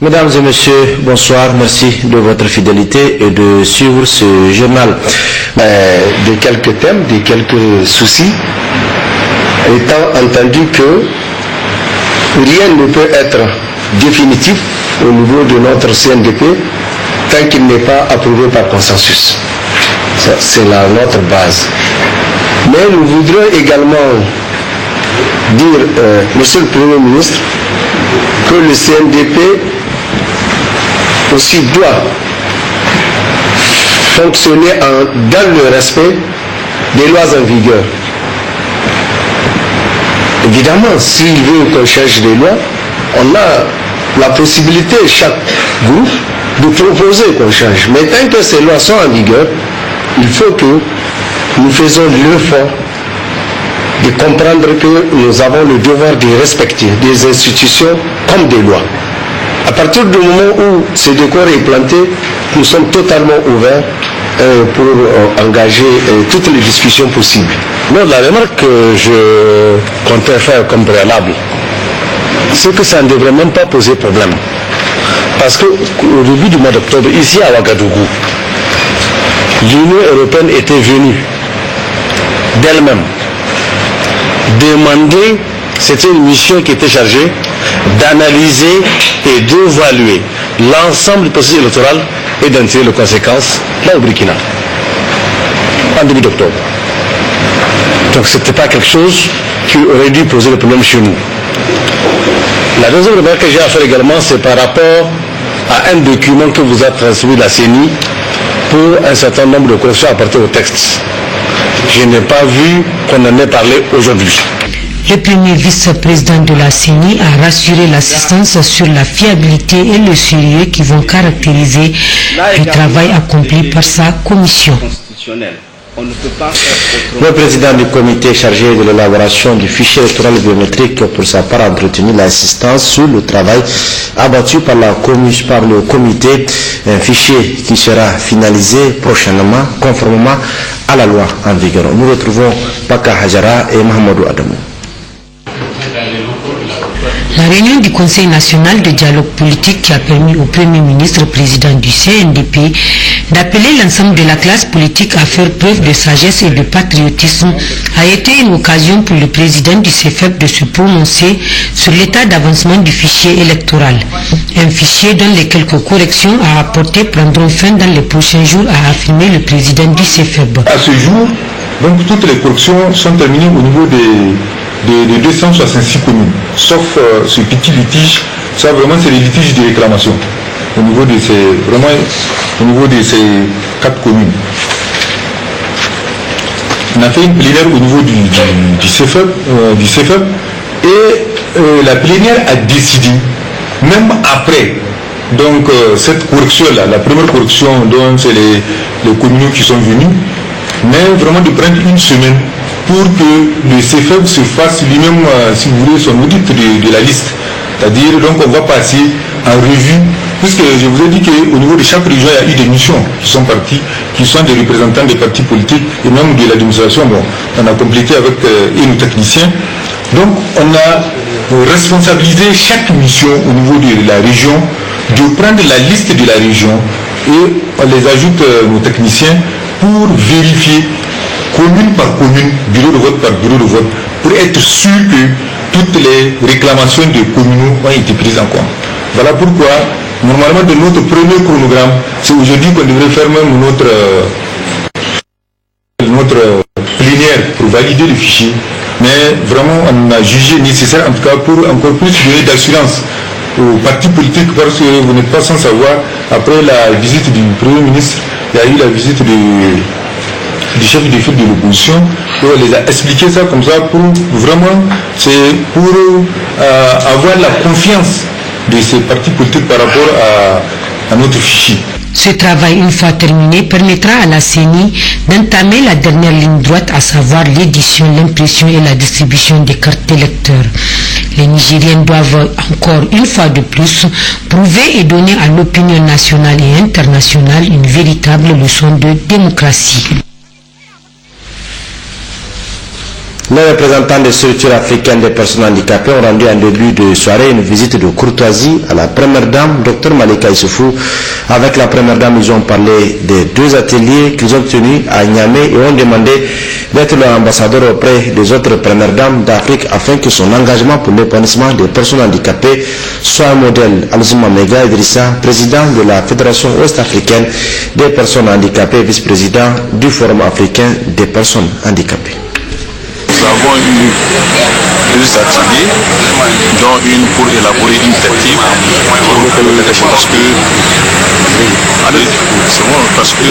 Mesdames et messieurs, bonsoir, merci de votre fidélité et de suivre ce journal. De quelques thèmes, de quelques soucis, étant entendu que rien ne peut être définitif au niveau de notre CNDP tant qu'il n'est pas approuvé par consensus. C'est notre base. Mais nous voudrions également dire, Monsieur le Premier ministre, que le CNDP aussi doit fonctionner dans le respect des lois en vigueur. Évidemment, s'il veut qu'on change les lois, on a la possibilité, chaque groupe, de proposer qu'on change. Mais tant que ces lois sont en vigueur, il faut que nous faisons l'effort de comprendre que nous avons le devoir de respecter des institutions comme des lois. À partir du moment où ce décor est planté, nous sommes totalement ouverts pour engager toutes les discussions possibles. Non, la remarque que je comptais faire comme préalable, c'est que ça ne devrait même pas poser problème. Parce qu'au début du mois d'octobre, ici à Ouagadougou, l'Union européenne était venue d'elle-même demander, c'était une mission qui était chargée d'analyser et d'évaluer l'ensemble du processus électoral et d'en tirer les conséquences là au Burkina, en début d'octobre. Donc ce n'était pas quelque chose qui aurait dû poser le problème chez nous. La deuxième remarque que j'ai à faire également, c'est par rapport à un document que vous a transmis la CENI pour un certain nombre de corrections apportées au texte. Je n'ai pas vu qu'on en ait parlé aujourd'hui. Le premier vice-président de la CENI a rassuré l'assistance sur la fiabilité et le sérieux qui vont caractériser le travail accompli par sa commission. Le président du comité chargé de l'élaboration du fichier électoral biométrique pour sa part a entretenu l'assistance sur le travail abattu par le comité, un fichier qui sera finalisé prochainement conformément à la loi en vigueur. Nous retrouvons Baka Hajara et Mahamadou Adamou. La réunion du Conseil national de dialogue politique qui a permis au Premier ministre président du CNDP d'appeler l'ensemble de la classe politique à faire preuve de sagesse et de patriotisme a été une occasion pour le président du CFEP de se prononcer sur l'état d'avancement du fichier électoral. Un fichier dont les quelques corrections à apporter prendront fin dans les prochains jours, a affirmé le président du CFEP. À ce jour, donc, toutes les corrections sont terminées au niveau des 266 communes, sauf ce petit litige. Ça vraiment c'est les litiges de réclamation au niveau de ces 4 communes. On a fait une plénière au niveau du CFEP et la plénière a décidé, même après donc cette correction là, la première correction dont c'est les communes qui sont venus, mais vraiment de prendre une semaine pour que le CFEP se fasse lui-même, si vous voulez, son audit de la liste. C'est-à-dire, donc, on va passer en revue, puisque je vous ai dit qu'au niveau de chaque région, il y a eu des missions qui sont parties, qui sont des représentants des partis politiques et même de l'administration. Bon, on a complété avec nos techniciens. Donc, on a responsabilisé chaque mission au niveau de la région, de prendre la liste de la région et on les ajoute, nos techniciens, pour vérifier commune par commune, bureau de vote par bureau de vote, pour être sûr que toutes les réclamations des communes ont été prises en compte. Voilà pourquoi, normalement, de notre premier chronogramme, c'est aujourd'hui qu'on devrait faire même notre plénière pour valider le fichier. Mais vraiment, on a jugé nécessaire, en tout cas, pour encore plus donner d'assurance aux partis politiques, parce que vous n'êtes pas sans savoir, après la visite du Premier ministre, il y a eu la visite du chef de file de l'opposition, et on les a expliqué ça comme ça pour vraiment, c'est pour avoir la confiance de ces partis politiques par rapport à notre fichier. Ce travail, une fois terminé, permettra à la CENI d'entamer la dernière ligne droite, à savoir l'édition, l'impression et la distribution des cartes d'électeurs. Les Nigériens doivent encore une fois de plus prouver et donner à l'opinion nationale et internationale une véritable leçon de démocratie. Les représentants des structures africaines des personnes handicapées ont rendu en début de soirée une visite de courtoisie à la première dame, Dr Malika Issoufou. Avec la première dame, ils ont parlé des 2 ateliers qu'ils ont tenus à Niamey et ont demandé d'être leur ambassadeur auprès des autres premières dames d'Afrique afin que son engagement pour l'épanouissement des personnes handicapées soit un modèle. Alzuma Mega Idrissa, président de la Fédération ouest-africaine des personnes handicapées, vice-président du Forum africain des personnes handicapées. Nous avons eu 2 ateliers, dont une pour élaborer une directive, parce que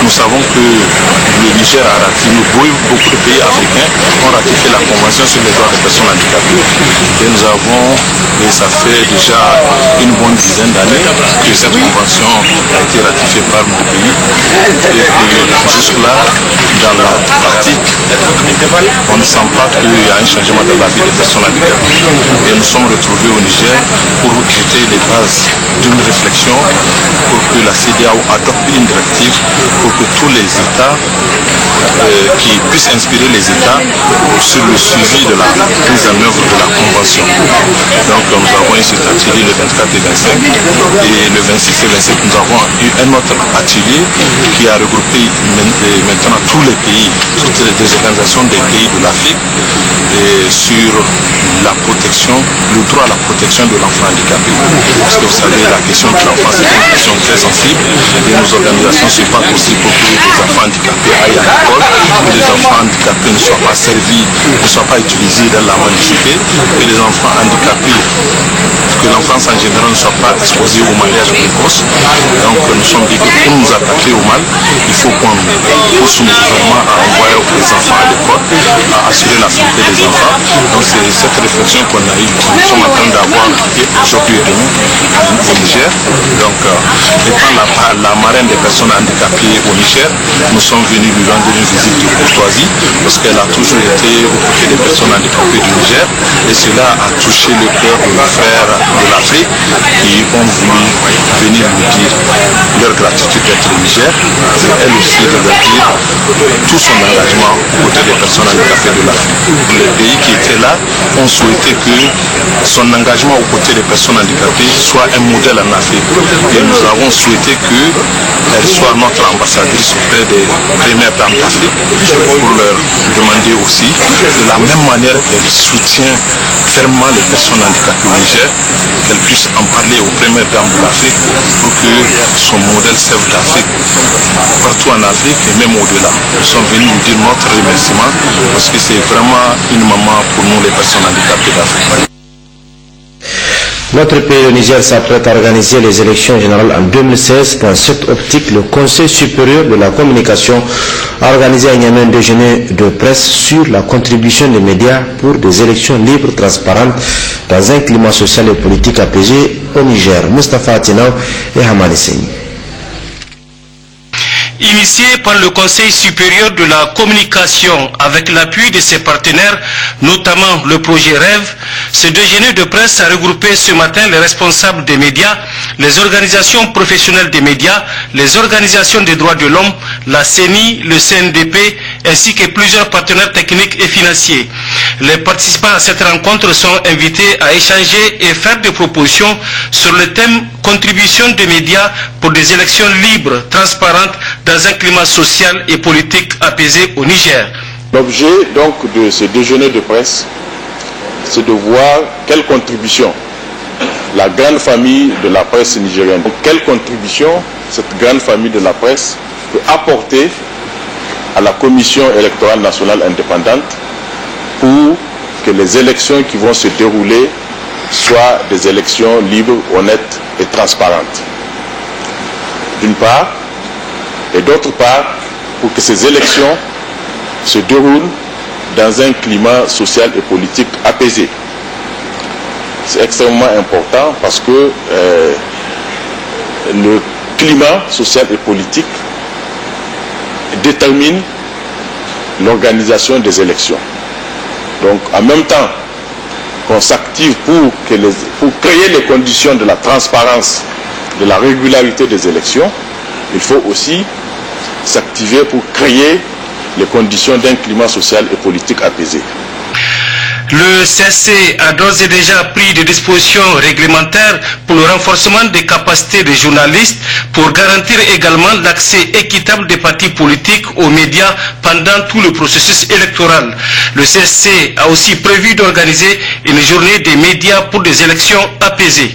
nous savons que le Niger a ratifié, beaucoup de pays africains ont ratifié la Convention sur les droits des personnes handicapées. Et nous avons, et ça fait déjà une bonne dizaine d'années que cette convention a été ratifiée par mon pays. Et jusque-là, dans la pratique, on ne sent pas qu'il y a un changement dans la vie des personnes handicapées. Et nous sommes retrouvés au Niger pour jeter les bases d'une réflexion pour que la CEDEAO adopte une directive pour que tous les États qui puissent inspirer les États sur le suivi de la mise en œuvre de la Convention. Donc nous avons eu cet atelier le 24 et 25 et le 26 et 27 nous avons eu un autre atelier qui a regroupé maintenant tous les pays, toutes les organisations des pays de l'Afrique sur la protection, le droit à la protection de l'enfant handicapé. Parce que vous savez, la question de l'enfant c'est une question très sensible et nos organisations se battent aussi pour que les enfants handicapés aillent à l'école, que les enfants handicapés ne soient pas servis, ne soient pas utilisés dans la mendicité, que les enfants handicapés, que l'enfance en général ne soit pas exposée au mariage précoce. Donc nous sommes dit que pour nous attaquer au mal, il faut qu'on pousse le gouvernement à envoyer les enfants à l'école, à assurer la santé des enfants. Donc c'est cette réflexion qu'on a eue, nous sommes en train d'avoir aujourd'hui et demain au Niger. Donc étant la marraine des personnes handicapées au Niger, nous sommes venus lui rendre une visite de courtoisie parce qu'elle a toujours été aux côtés des personnes handicapées du Niger et cela a touché le cœur de nos frères de l'Afrique qui ont voulu venir nous dire leur gratitude d'être au Niger et elle aussi de leur dire tout son engagement aux côtés des personnes handicapées de l'Afrique. Les pays qui étaient là ont souhaité que son engagement aux côtés des personnes handicapées soit un modèle en Afrique et nous avons souhaité qu'elle soit notre ambassadrice auprès des premières dames d'Afrique pour leur demander aussi de la même manière qu'elle soutient fermement les personnes handicapées au Niger, qu'elle puisse en parler aux premières dames de l'Afrique pour que son modèle serve l'Afrique partout en Afrique et même au-delà. Nous sommes venus nous dire notre remerciement parce que c'est vraiment une maman pour nous les personnes handicapées d'Afrique. Notre pays, le Niger, s'apprête à organiser les élections générales en 2016. Dans cette optique, le Conseil supérieur de la communication a organisé à Niamey un déjeuner de presse sur la contribution des médias pour des élections libres, transparentes, dans un climat social et politique apaisé au Niger. Mustafa Atinao et Hamani Seni. Initié par le Conseil supérieur de la communication avec l'appui de ses partenaires, notamment le projet REV, ce déjeuner de presse a regroupé ce matin les responsables des médias, les organisations professionnelles des médias, les organisations des droits de l'homme, la CENI, le CNDP, ainsi que plusieurs partenaires techniques et financiers. Les participants à cette rencontre sont invités à échanger et faire des propositions sur le thème « Contribution des médias pour des élections libres, transparentes, dans un climat social et politique apaisé au Niger ». L'objet donc de ce déjeuner de presse, c'est de voir quelle contribution la grande famille de la presse nigérienne, quelle contribution cette grande famille de la presse peut apporter à la Commission électorale nationale indépendante pour que les élections qui vont se dérouler soient des élections libres, honnêtes et transparentes. D'une part, et d'autre part, pour que ces élections se déroulent dans un climat social et politique apaisé. C'est extrêmement important parce que le climat social et politique détermine l'organisation des élections. Donc, en même temps qu'on s'active pour créer les conditions de la transparence, de la régularité des élections, il faut aussi s'activer pour créer les conditions d'un climat social et politique apaisé. Le CSC a d'ores et déjà pris des dispositions réglementaires pour le renforcement des capacités des journalistes, pour garantir également l'accès équitable des partis politiques aux médias pendant tout le processus électoral. Le CSC a aussi prévu d'organiser une journée des médias pour des élections apaisées.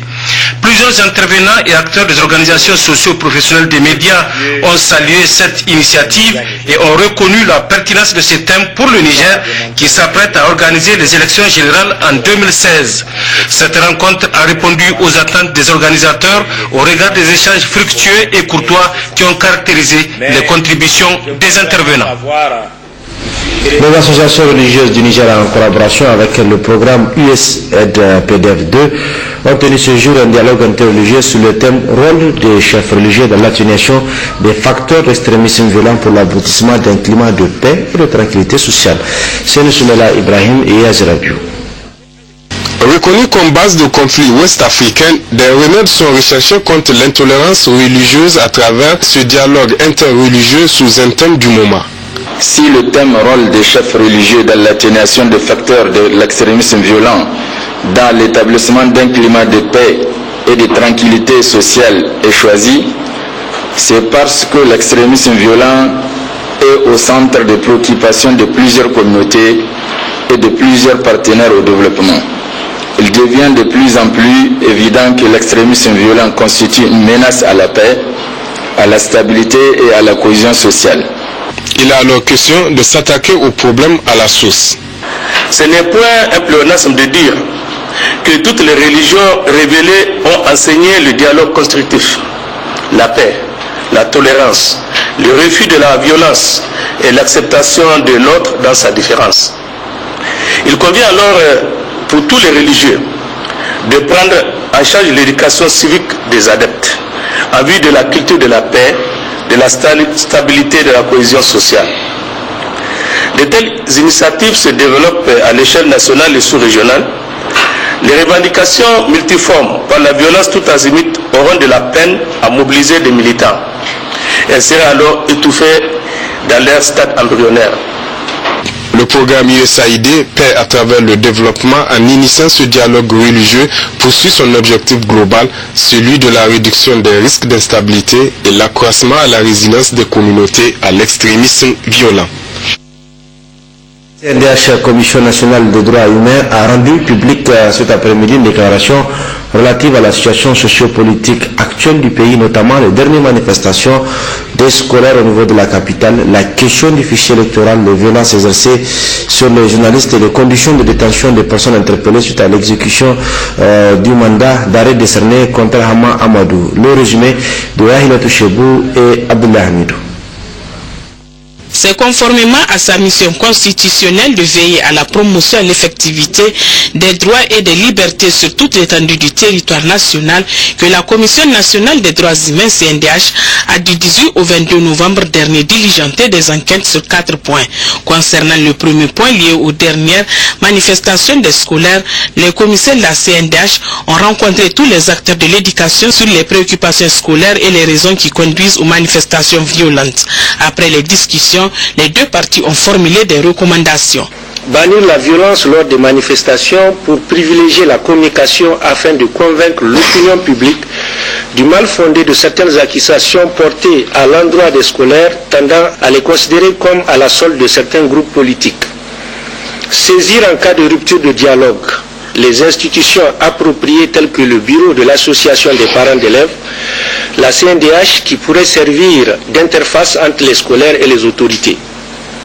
Plusieurs intervenants et acteurs des organisations socio-professionnelles des médias ont salué cette initiative et ont reconnu la pertinence de ce thème pour le Niger qui s'apprête à organiser les élections générales en 2016. Cette rencontre a répondu aux attentes des organisateurs au regard des échanges fructueux et courtois qui ont caractérisé les contributions des intervenants. Les associations religieuses du Niger, en collaboration avec le programme USAID PDF 2, ont tenu ce jour un dialogue interreligieux sur le thème rôle des chefs religieux dans l'atténuation des facteurs d'extrémisme violent pour l'aboutissement d'un climat de paix et de tranquillité sociale. C'est Soumela Ibrahim et Azrabiou. Reconnu comme base de conflit ouest-africain, des remèdes sont recherchés contre l'intolérance religieuse à travers ce dialogue interreligieux sous un thème du moment. Si le thème rôle des chefs religieux dans l'atténuation des facteurs de l'extrémisme violent dans l'établissement d'un climat de paix et de tranquillité sociale est choisi, c'est parce que l'extrémisme violent est au centre des préoccupations de plusieurs communautés et de plusieurs partenaires au développement. Il devient de plus en plus évident que l'extrémisme violent constitue une menace à la paix, à la stabilité et à la cohésion sociale. Il est alors question de s'attaquer au problème à la source. Ce n'est point un pléonasme de dire que toutes les religions révélées ont enseigné le dialogue constructif, la paix, la tolérance, le refus de la violence et l'acceptation de l'autre dans sa différence. Il convient alors pour tous les religieux de prendre en charge l'éducation civique des adeptes en vue de la culture de la paix, de la stabilité et de la cohésion sociale. De telles initiatives se développent à l'échelle nationale et sous-régionale. Les revendications multiformes par la violence tout azimut auront de la peine à mobiliser des militants. Elles seraient alors étouffées dans leur stade embryonnaire. Le programme USAID, Paix à travers le développement, en initiant ce dialogue religieux, poursuit son objectif global, celui de la réduction des risques d'instabilité et l'accroissement à la résilience des communautés à l'extrémisme violent. CNDH, Commission nationale des droits humains, a rendu public cet après-midi une déclaration relative à la situation sociopolitique actuelle du pays, notamment les dernières manifestations des scolaires au niveau de la capitale, la question du fichier électoral, les violences exercées sur les journalistes et les conditions de détention des personnes interpellées suite à l'exécution du mandat d'arrêt décerné contre Hama Amadou. Le résumé de Yahilatou Chebou et Abdullah Hamidou. C'est conformément à sa mission constitutionnelle de veiller à la promotion et l'effectivité des droits et des libertés sur toute l'étendue du territoire national que la Commission nationale des droits humains CNDH a du 18 au 22 novembre dernier diligenté des enquêtes sur 4 points. Concernant le premier point lié aux dernières manifestations des scolaires, les commissaires de la CNDH ont rencontré tous les acteurs de l'éducation sur les préoccupations scolaires et les raisons qui conduisent aux manifestations violentes. Après les discussions, les deux parties ont formulé des recommandations. Bannir la violence lors des manifestations pour privilégier la communication afin de convaincre l'opinion publique du mal fondé de certaines accusations portées à l'endroit des scolaires tendant à les considérer comme à la solde de certains groupes politiques. Saisir en cas de rupture de dialogue les institutions appropriées telles que le bureau de l'association des parents d'élèves, la CNDH qui pourrait servir d'interface entre les scolaires et les autorités.